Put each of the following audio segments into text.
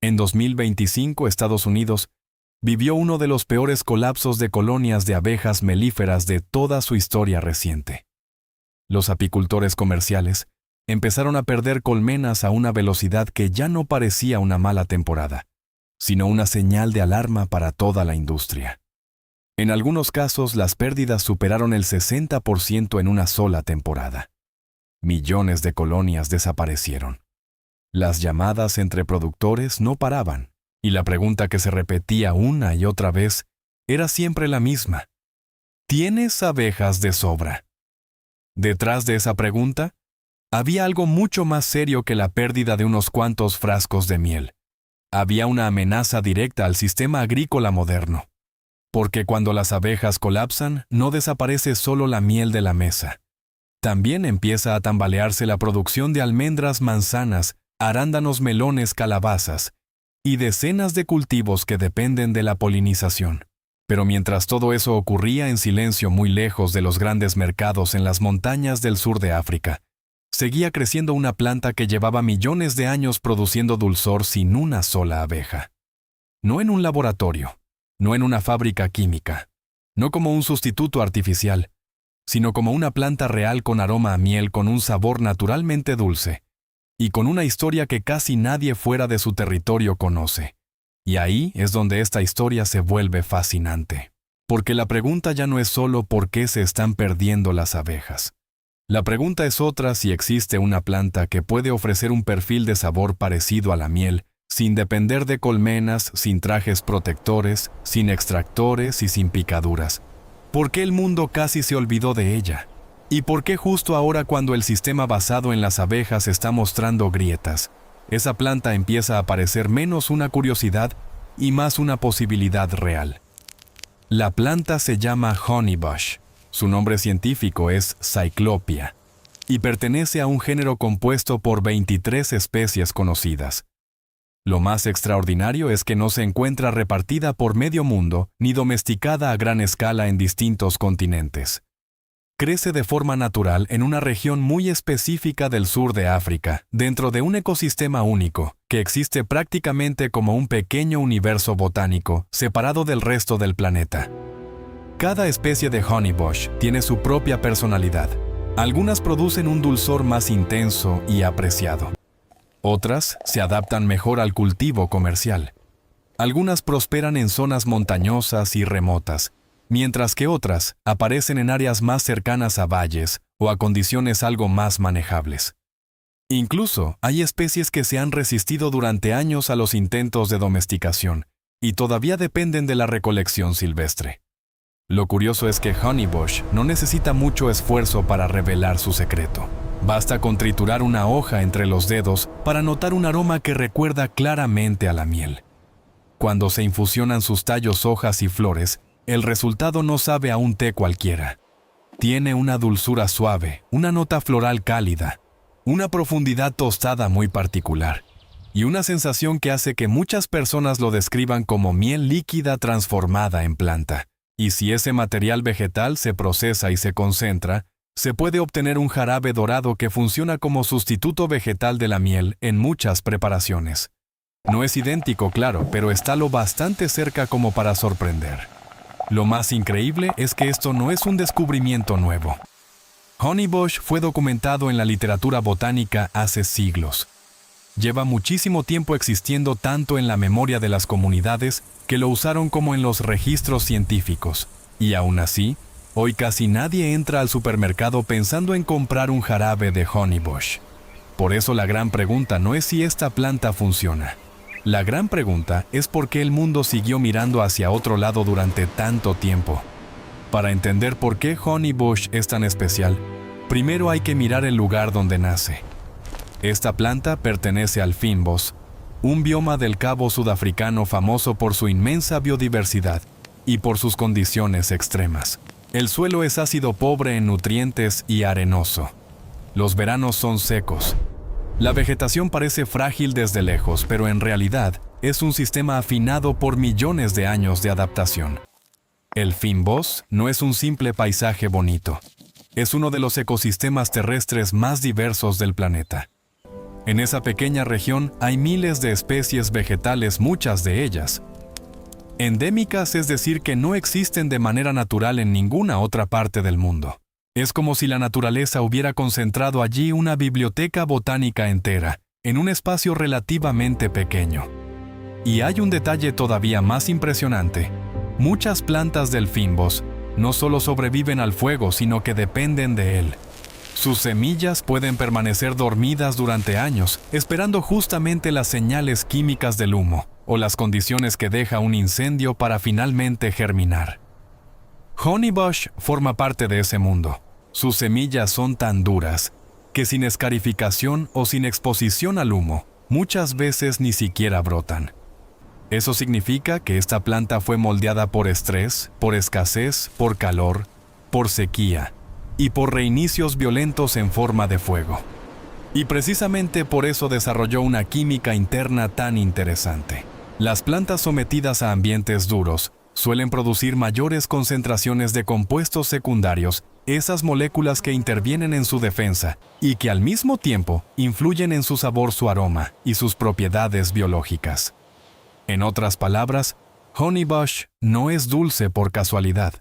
En 2025, Estados Unidos vivió uno de los peores colapsos de colonias de abejas melíferas de toda su historia reciente. Los apicultores comerciales empezaron a perder colmenas a una velocidad que ya no parecía una mala temporada, sino una señal de alarma para toda la industria. En algunos casos, las pérdidas superaron el 60% en una sola temporada. Millones de colonias desaparecieron. Las llamadas entre productores no paraban, y la pregunta que se repetía una y otra vez era siempre la misma. ¿Tienes abejas de sobra? Detrás de esa pregunta, había algo mucho más serio que la pérdida de unos cuantos frascos de miel. Había una amenaza directa al sistema agrícola moderno. Porque cuando las abejas colapsan, no desaparece solo la miel de la mesa. También empieza a tambalearse la producción de almendras, manzanas, arándanos, melones, calabazas y decenas de cultivos que dependen de la polinización. Pero mientras todo eso ocurría en silencio muy lejos de los grandes mercados en las montañas del sur de África, seguía creciendo una planta que llevaba millones de años produciendo dulzor sin una sola abeja. No en un laboratorio, no en una fábrica química, no como un sustituto artificial, sino como una planta real con aroma a miel, con un sabor naturalmente dulce, y con una historia que casi nadie fuera de su territorio conoce. Y ahí es donde esta historia se vuelve fascinante. Porque la pregunta ya no es solo por qué se están perdiendo las abejas. La pregunta es otra: si existe una planta que puede ofrecer un perfil de sabor parecido a la miel, sin depender de colmenas, sin trajes protectores, sin extractores y sin picaduras. ¿Por qué el mundo casi se olvidó de ella? ¿Y por qué justo ahora, cuando el sistema basado en las abejas está mostrando grietas, esa planta empieza a parecer menos una curiosidad y más una posibilidad real? La planta se llama honeybush. Su nombre científico es Cyclopia y pertenece a un género compuesto por 23 especies conocidas. Lo más extraordinario es que no se encuentra repartida por medio mundo ni domesticada a gran escala en distintos continentes. Crece de forma natural en una región muy específica del sur de África, dentro de un ecosistema único, que existe prácticamente como un pequeño universo botánico separado del resto del planeta. Cada especie de honeybush tiene su propia personalidad. Algunas producen un dulzor más intenso y apreciado. Otras se adaptan mejor al cultivo comercial. Algunas prosperan en zonas montañosas y remotas, mientras que otras aparecen en áreas más cercanas a valles o a condiciones algo más manejables. Incluso hay especies que se han resistido durante años a los intentos de domesticación y todavía dependen de la recolección silvestre. Lo curioso es que honeybush no necesita mucho esfuerzo para revelar su secreto. Basta con triturar una hoja entre los dedos para notar un aroma que recuerda claramente a la miel. Cuando se infusionan sus tallos, hojas y flores, el resultado no sabe a un té cualquiera. Tiene una dulzura suave, una nota floral cálida, una profundidad tostada muy particular, y una sensación que hace que muchas personas lo describan como miel líquida transformada en planta. Y si ese material vegetal se procesa y se concentra, se puede obtener un jarabe dorado que funciona como sustituto vegetal de la miel en muchas preparaciones. No es idéntico, claro, pero está lo bastante cerca como para sorprender. Lo más increíble es que esto no es un descubrimiento nuevo. Honeybush fue documentado en la literatura botánica hace siglos. Lleva muchísimo tiempo existiendo tanto en la memoria de las comunidades que lo usaron como en los registros científicos. Y aún así, hoy casi nadie entra al supermercado pensando en comprar un jarabe de honeybush. Por eso la gran pregunta no es si esta planta funciona. La gran pregunta es por qué el mundo siguió mirando hacia otro lado durante tanto tiempo. Para entender por qué honeybush es tan especial, primero hay que mirar el lugar donde nace. Esta planta pertenece al fynbos, un bioma del Cabo sudafricano famoso por su inmensa biodiversidad y por sus condiciones extremas. El suelo es ácido, pobre en nutrientes y arenoso. Los veranos son secos. La vegetación parece frágil desde lejos, pero en realidad es un sistema afinado por millones de años de adaptación. El fynbos no es un simple paisaje bonito. Es uno de los ecosistemas terrestres más diversos del planeta. En esa pequeña región hay miles de especies vegetales, muchas de ellas endémicas, es decir, que no existen de manera natural en ninguna otra parte del mundo. Es como si la naturaleza hubiera concentrado allí una biblioteca botánica entera, en un espacio relativamente pequeño. Y hay un detalle todavía más impresionante. Muchas plantas del fynbos no solo sobreviven al fuego, sino que dependen de él. Sus semillas pueden permanecer dormidas durante años, esperando justamente las señales químicas del humo o las condiciones que deja un incendio para finalmente germinar. Honeybush forma parte de ese mundo. Sus semillas son tan duras que sin escarificación o sin exposición al humo, muchas veces ni siquiera brotan. Eso significa que esta planta fue moldeada por estrés, por escasez, por calor, por sequía y por reinicios violentos en forma de fuego. Y precisamente por eso desarrolló una química interna tan interesante. Las plantas sometidas a ambientes duros suelen producir mayores concentraciones de compuestos secundarios, esas moléculas que intervienen en su defensa y que al mismo tiempo influyen en su sabor, su aroma y sus propiedades biológicas. En otras palabras, Honeybush no es dulce por casualidad.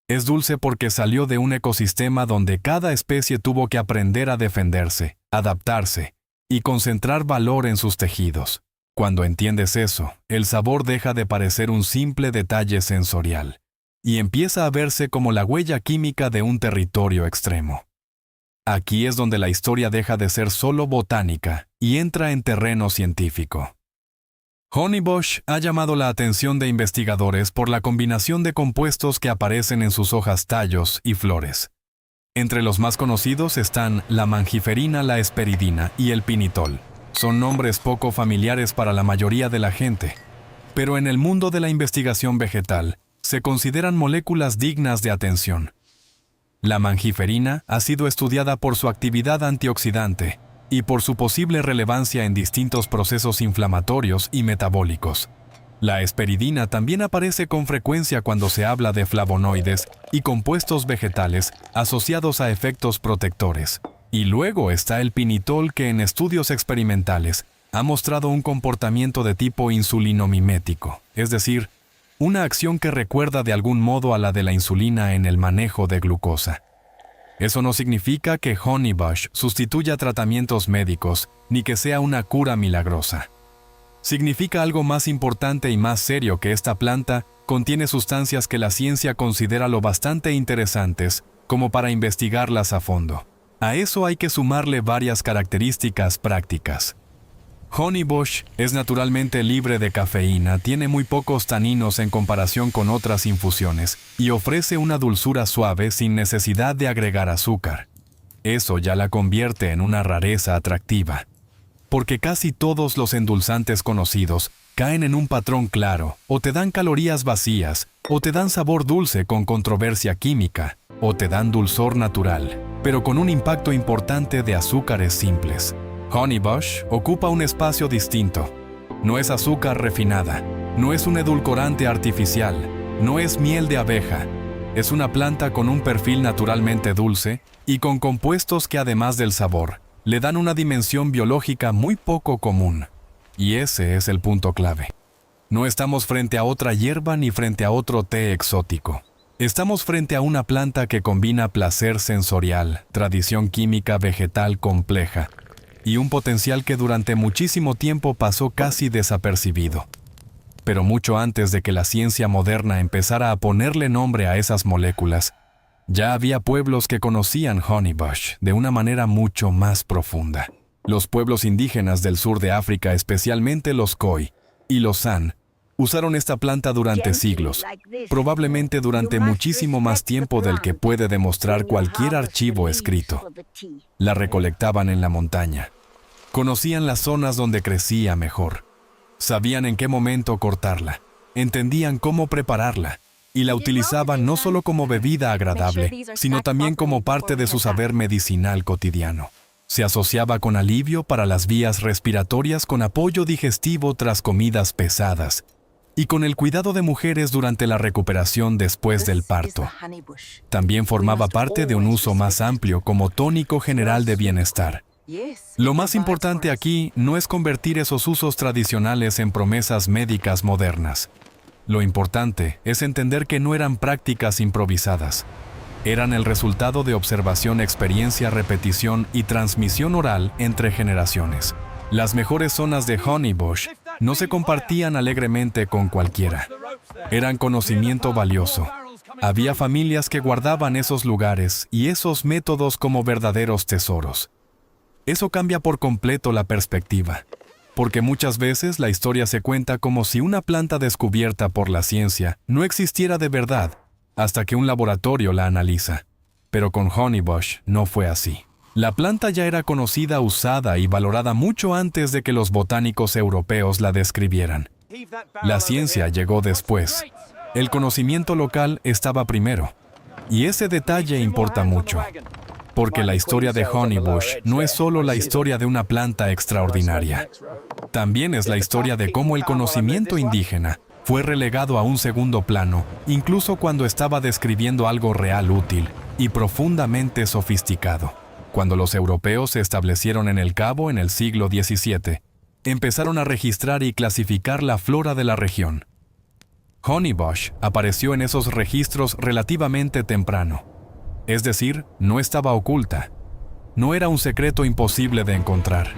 Es dulce porque salió de un ecosistema donde cada especie tuvo que aprender a defenderse, adaptarse y concentrar valor en sus tejidos. Cuando entiendes eso, el sabor deja de parecer un simple detalle sensorial y empieza a verse como la huella química de un territorio extremo. Aquí es donde la historia deja de ser solo botánica y entra en terreno científico. Honeybush ha llamado la atención de investigadores por la combinación de compuestos que aparecen en sus hojas, tallos y flores. Entre los más conocidos están la mangiferina, la hesperidina y el pinitol. Son nombres poco familiares para la mayoría de la gente, pero en el mundo de la investigación vegetal se consideran moléculas dignas de atención. La mangiferina ha sido estudiada por su actividad antioxidante y por su posible relevancia en distintos procesos inflamatorios y metabólicos. La hesperidina también aparece con frecuencia cuando se habla de flavonoides y compuestos vegetales asociados a efectos protectores. Y luego está el pinitol, que en estudios experimentales ha mostrado un comportamiento de tipo insulinomimético, es decir, una acción que recuerda de algún modo a la de la insulina en el manejo de glucosa. Eso no significa que Honeybush sustituya tratamientos médicos, ni que sea una cura milagrosa. Significa algo más importante y más serio, que esta planta contiene sustancias que la ciencia considera lo bastante interesantes como para investigarlas a fondo. A eso hay que sumarle varias características prácticas. Honeybush es naturalmente libre de cafeína, tiene muy pocos taninos en comparación con otras infusiones y ofrece una dulzura suave sin necesidad de agregar azúcar. Eso ya la convierte en una rareza atractiva, porque casi todos los endulzantes conocidos caen en un patrón claro, o te dan calorías vacías, o te dan sabor dulce con controversia química, o te dan dulzor natural, pero con un impacto importante de azúcares simples. Honeybush ocupa un espacio distinto. No es azúcar refinada, no es un edulcorante artificial, no es miel de abeja. Es una planta con un perfil naturalmente dulce y con compuestos que, además del sabor, le dan una dimensión biológica muy poco común. Y ese es el punto clave. No estamos frente a otra hierba ni frente a otro té exótico. Estamos frente a una planta que combina placer sensorial, tradición química vegetal compleja y un potencial que durante muchísimo tiempo pasó casi desapercibido. Pero mucho antes de que la ciencia moderna empezara a ponerle nombre a esas moléculas, ya había pueblos que conocían Honeybush de una manera mucho más profunda. Los pueblos indígenas del sur de África, especialmente los Khoi y los San, usaron esta planta durante siglos, probablemente durante muchísimo más tiempo del que puede demostrar cualquier archivo escrito. La recolectaban en la montaña. Conocían las zonas donde crecía mejor. Sabían en qué momento cortarla. Entendían cómo prepararla. Y la utilizaban no solo como bebida agradable, sino también como parte de su saber medicinal cotidiano. Se asociaba con alivio para las vías respiratorias, con apoyo digestivo tras comidas pesadas, y con el cuidado de mujeres durante la recuperación después del parto. También formaba parte de un uso más amplio como tónico general de bienestar. Lo más importante aquí no es convertir esos usos tradicionales en promesas médicas modernas. Lo importante es entender que no eran prácticas improvisadas. Eran el resultado de observación, experiencia, repetición y transmisión oral entre generaciones. Las mejores zonas de Honeybush no se compartían alegremente con cualquiera. Eran conocimiento valioso. Había familias que guardaban esos lugares y esos métodos como verdaderos tesoros. Eso cambia por completo la perspectiva, porque muchas veces la historia se cuenta como si una planta descubierta por la ciencia no existiera de verdad hasta que un laboratorio la analiza. Pero con Honeybush no fue así. La planta ya era conocida, usada y valorada mucho antes de que los botánicos europeos la describieran. La ciencia llegó después. El conocimiento local estaba primero. Y ese detalle importa mucho. Porque la historia de Honeybush no es solo la historia de una planta extraordinaria. También es la historia de cómo el conocimiento indígena fue relegado a un segundo plano, incluso cuando estaba describiendo algo real, útil y profundamente sofisticado. Cuando los europeos se establecieron en el Cabo en el siglo XVII, empezaron a registrar y clasificar la flora de la región. Honeybush apareció en esos registros relativamente temprano. Es decir, no estaba oculta. No era un secreto imposible de encontrar.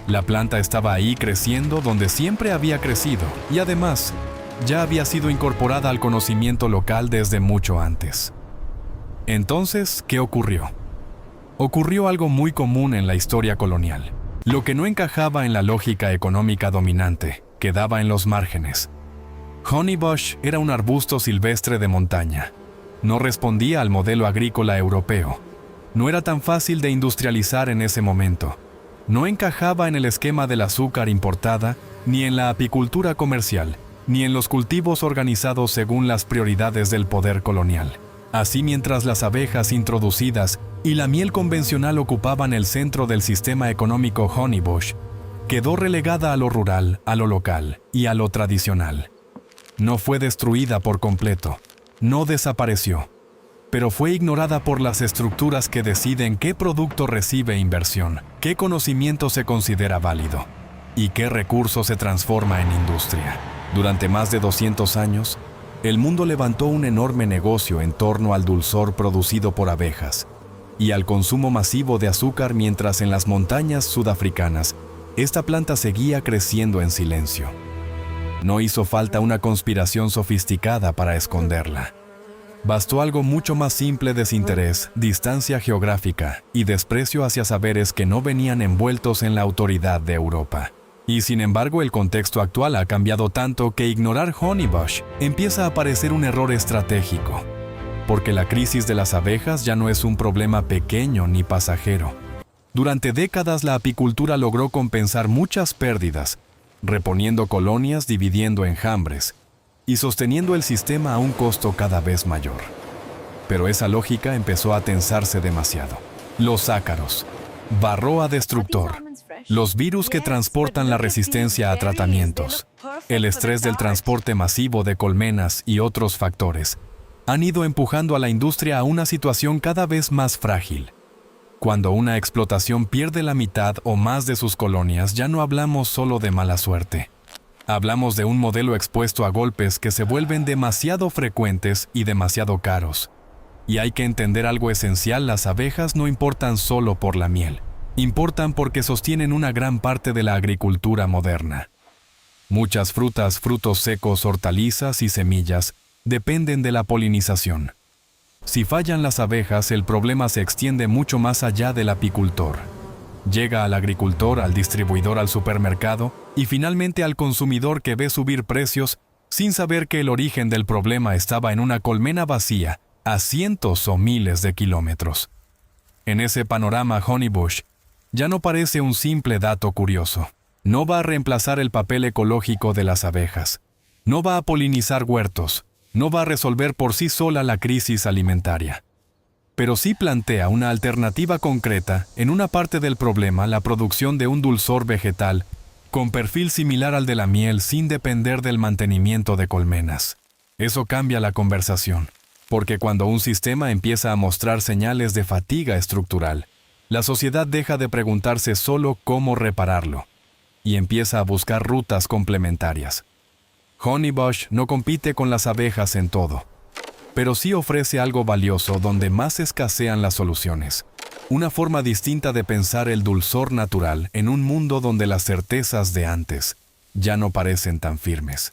La planta estaba ahí creciendo donde siempre había crecido y además ya había sido incorporada al conocimiento local desde mucho antes. Entonces, ¿qué ocurrió? Ocurrió algo muy común en la historia colonial. Lo que no encajaba en la lógica económica dominante quedaba en los márgenes. Honeybush era un arbusto silvestre de montaña. No respondía al modelo agrícola europeo. No era tan fácil de industrializar en ese momento. No encajaba en el esquema del azúcar importada, ni en la apicultura comercial, ni en los cultivos organizados según las prioridades del poder colonial. Así, mientras las abejas introducidas y la miel convencional ocupaban el centro del sistema económico, Honeybush quedó relegada a lo rural, a lo local y a lo tradicional. No fue destruida por completo, no desapareció, pero fue ignorada por las estructuras que deciden qué producto recibe inversión, qué conocimiento se considera válido y qué recurso se transforma en industria. Durante más de 200 años, el mundo levantó un enorme negocio en torno al dulzor producido por abejas y al consumo masivo de azúcar, mientras en las montañas sudafricanas esta planta seguía creciendo en silencio. No hizo falta una conspiración sofisticada para esconderla. Bastó algo mucho más simple: desinterés, distancia geográfica y desprecio hacia saberes que no venían envueltos en la autoridad de Europa. Y sin embargo, el contexto actual ha cambiado tanto que ignorar Honeybush empieza a parecer un error estratégico. Porque la crisis de las abejas ya no es un problema pequeño ni pasajero. Durante décadas la apicultura logró compensar muchas pérdidas, reponiendo colonias, dividiendo enjambres y sosteniendo el sistema a un costo cada vez mayor. Pero esa lógica empezó a tensarse demasiado. Los ácaros, varroa destructor, los virus que transportan la resistencia a tratamientos, el estrés del transporte masivo de colmenas y otros factores han ido empujando a la industria a una situación cada vez más frágil. Cuando una explotación pierde la mitad o más de sus colonias, ya no hablamos solo de mala suerte. Hablamos de un modelo expuesto a golpes que se vuelven demasiado frecuentes y demasiado caros. Y hay que entender algo esencial: las abejas no importan solo por la miel. Importan porque sostienen una gran parte de la agricultura moderna. Muchas frutas, frutos secos, hortalizas y semillas dependen de la polinización. Si fallan las abejas, el problema se extiende mucho más allá del apicultor. Llega al agricultor, al distribuidor, al supermercado y finalmente al consumidor, que ve subir precios sin saber que el origen del problema estaba en una colmena vacía a cientos o miles de kilómetros. En ese panorama, Honeybush ya no parece un simple dato curioso. No va a reemplazar el papel ecológico de las abejas. No va a polinizar huertos. No va a resolver por sí sola la crisis alimentaria. Pero sí plantea una alternativa concreta en una parte del problema: la producción de un dulzor vegetal con perfil similar al de la miel, sin depender del mantenimiento de colmenas. Eso cambia la conversación, porque cuando un sistema empieza a mostrar señales de fatiga estructural, la sociedad deja de preguntarse solo cómo repararlo y empieza a buscar rutas complementarias. Honeybush no compite con las abejas en todo, pero sí ofrece algo valioso donde más escasean las soluciones. Una forma distinta de pensar el dulzor natural en un mundo donde las certezas de antes ya no parecen tan firmes.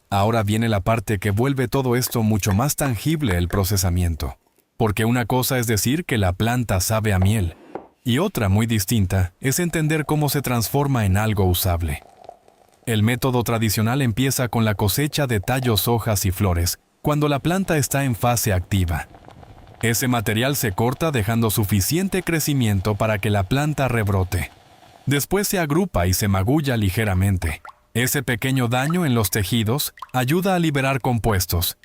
Ahora viene la parte que vuelve todo esto mucho más tangible: el procesamiento. Porque una cosa es decir que la planta sabe a miel, y otra muy distinta es entender cómo se transforma en algo usable. El método tradicional empieza con la cosecha de tallos, hojas y flores, cuando la planta está en fase activa. Ese material se corta dejando suficiente crecimiento para que la planta rebrote. Después se agrupa y se magulla ligeramente. Ese pequeño daño en los tejidos ayuda a liberar compuestos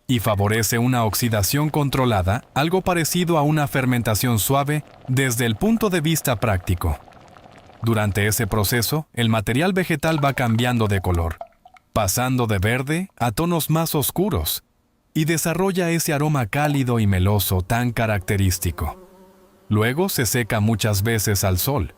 y favorece una oxidación controlada, algo parecido a una fermentación suave desde el punto de vista práctico. Durante ese proceso, el material vegetal va cambiando de color, pasando de verde a tonos más oscuros, y desarrolla ese aroma cálido y meloso tan característico. Luego se seca muchas veces al sol.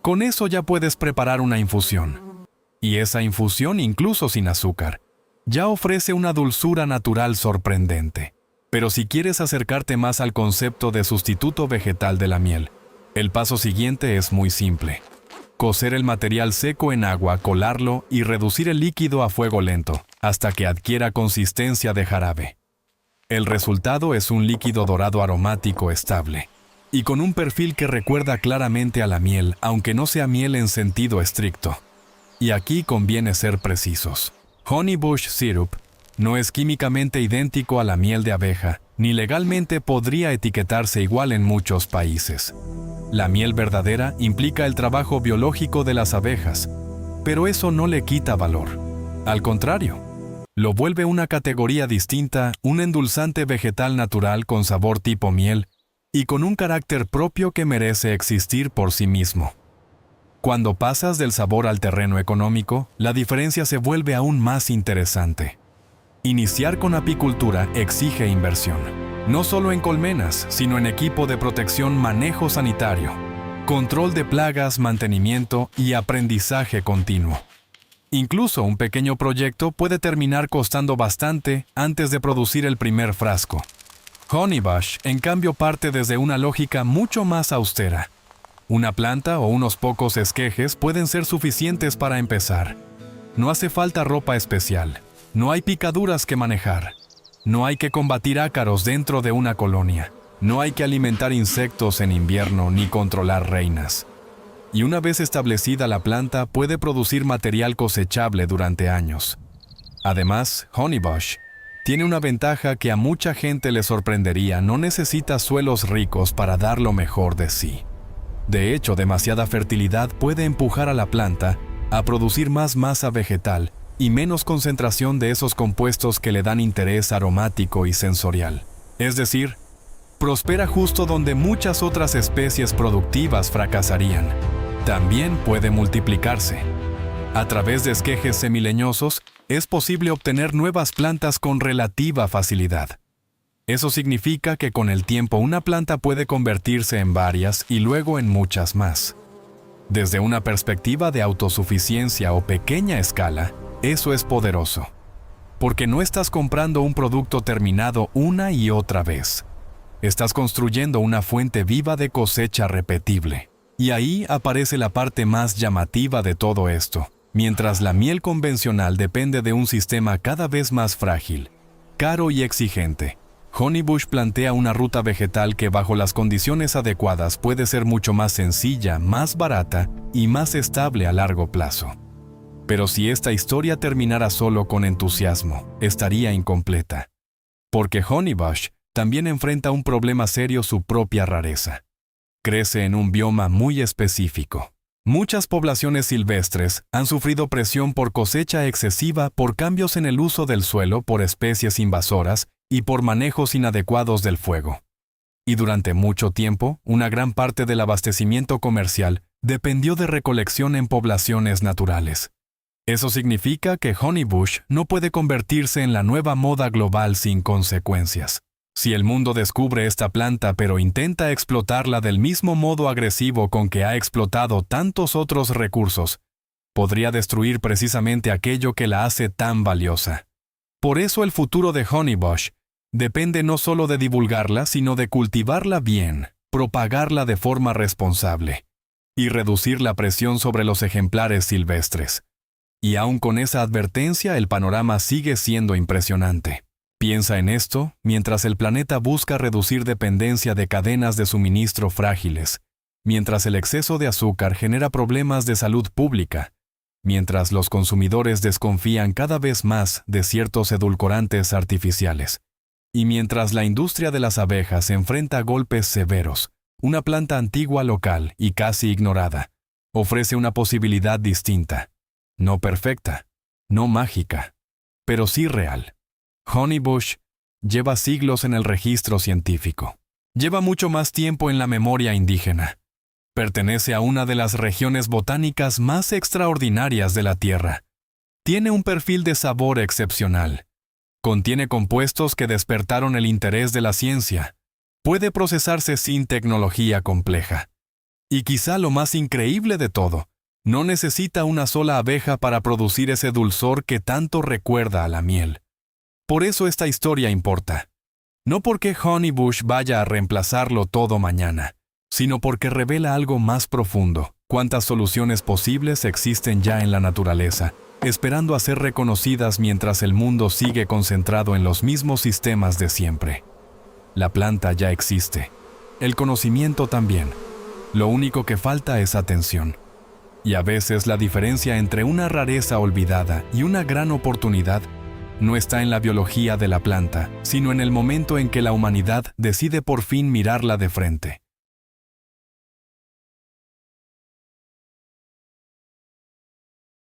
Con eso ya puedes preparar una infusión. Y esa infusión, incluso sin azúcar, ya ofrece una dulzura natural sorprendente. Pero si quieres acercarte más al concepto de sustituto vegetal de la miel, el paso siguiente es muy simple. Cocer el material seco en agua, colarlo y reducir el líquido a fuego lento, hasta que adquiera consistencia de jarabe. El resultado es un líquido dorado aromático estable, y con un perfil que recuerda claramente a la miel, aunque no sea miel en sentido estricto. Y aquí conviene ser precisos. Honeybush Syrup no es químicamente idéntico a la miel de abeja, ni legalmente podría etiquetarse igual en muchos países. La miel verdadera implica el trabajo biológico de las abejas, pero eso no le quita valor. Al contrario, lo vuelve una categoría distinta, un endulzante vegetal natural con sabor tipo miel y con un carácter propio que merece existir por sí mismo. Cuando pasas del sabor al terreno económico, la diferencia se vuelve aún más interesante. Iniciar con apicultura exige inversión, no solo en colmenas, sino en equipo de protección, manejo sanitario, control de plagas, mantenimiento y aprendizaje continuo. Incluso un pequeño proyecto puede terminar costando bastante antes de producir el primer frasco. Honeybush, en cambio, parte desde una lógica mucho más austera. Una planta o unos pocos esquejes pueden ser suficientes para empezar. No hace falta ropa especial. No hay picaduras que manejar. No hay que combatir ácaros dentro de una colonia. No hay que alimentar insectos en invierno ni controlar reinas. Y una vez establecida la planta, puede producir material cosechable durante años. Además, Honeybush tiene una ventaja que a mucha gente le sorprendería: no necesita suelos ricos para dar lo mejor de sí. De hecho, demasiada fertilidad puede empujar a la planta a producir más masa vegetal y menos concentración de esos compuestos que le dan interés aromático y sensorial. Es decir, prospera justo donde muchas otras especies productivas fracasarían. También puede multiplicarse. A través de esquejes semileñosos, es posible obtener nuevas plantas con relativa facilidad. Eso significa que con el tiempo una planta puede convertirse en varias y luego en muchas más. Desde una perspectiva de autosuficiencia o pequeña escala, eso es poderoso. Porque no estás comprando un producto terminado una y otra vez. Estás construyendo una fuente viva de cosecha repetible. Y ahí aparece la parte más llamativa de todo esto. Mientras la miel convencional depende de un sistema cada vez más frágil, caro y exigente, Honeybush plantea una ruta vegetal que bajo las condiciones adecuadas puede ser mucho más sencilla, más barata y más estable a largo plazo. Pero si esta historia terminara solo con entusiasmo, estaría incompleta. Porque Honeybush también enfrenta un problema serio: su propia rareza. Crece en un bioma muy específico. Muchas poblaciones silvestres han sufrido presión por cosecha excesiva, por cambios en el uso del suelo, por especies invasoras y por manejos inadecuados del fuego. Y durante mucho tiempo, una gran parte del abastecimiento comercial dependió de recolección en poblaciones naturales. Eso significa que Honeybush no puede convertirse en la nueva moda global sin consecuencias. Si el mundo descubre esta planta pero intenta explotarla del mismo modo agresivo con que ha explotado tantos otros recursos, podría destruir precisamente aquello que la hace tan valiosa. Por eso el futuro de Honeybush depende no solo de divulgarla, sino de cultivarla bien, propagarla de forma responsable y reducir la presión sobre los ejemplares silvestres. Y aun con esa advertencia, el panorama sigue siendo impresionante. Piensa en esto mientras el planeta busca reducir dependencia de cadenas de suministro frágiles, mientras el exceso de azúcar genera problemas de salud pública, mientras los consumidores desconfían cada vez más de ciertos edulcorantes artificiales, y mientras la industria de las abejas enfrenta golpes severos. Una planta antigua local y casi ignorada ofrece una posibilidad distinta, no perfecta, no mágica, pero sí real. Honeybush lleva siglos en el registro científico. Lleva mucho más tiempo en la memoria indígena. Pertenece a una de las regiones botánicas más extraordinarias de la Tierra. Tiene un perfil de sabor excepcional. Contiene compuestos que despertaron el interés de la ciencia. Puede procesarse sin tecnología compleja. Y quizá lo más increíble de todo, no necesita una sola abeja para producir ese dulzor que tanto recuerda a la miel. Por eso esta historia importa. No porque Honeybush vaya a reemplazarlo todo mañana, sino porque revela algo más profundo. Cuántas soluciones posibles existen ya en la naturaleza, esperando a ser reconocidas mientras el mundo sigue concentrado en los mismos sistemas de siempre. La planta ya existe. El conocimiento también. Lo único que falta es atención. Y a veces la diferencia entre una rareza olvidada y una gran oportunidad no está en la biología de la planta, sino en el momento en que la humanidad decide por fin mirarla de frente.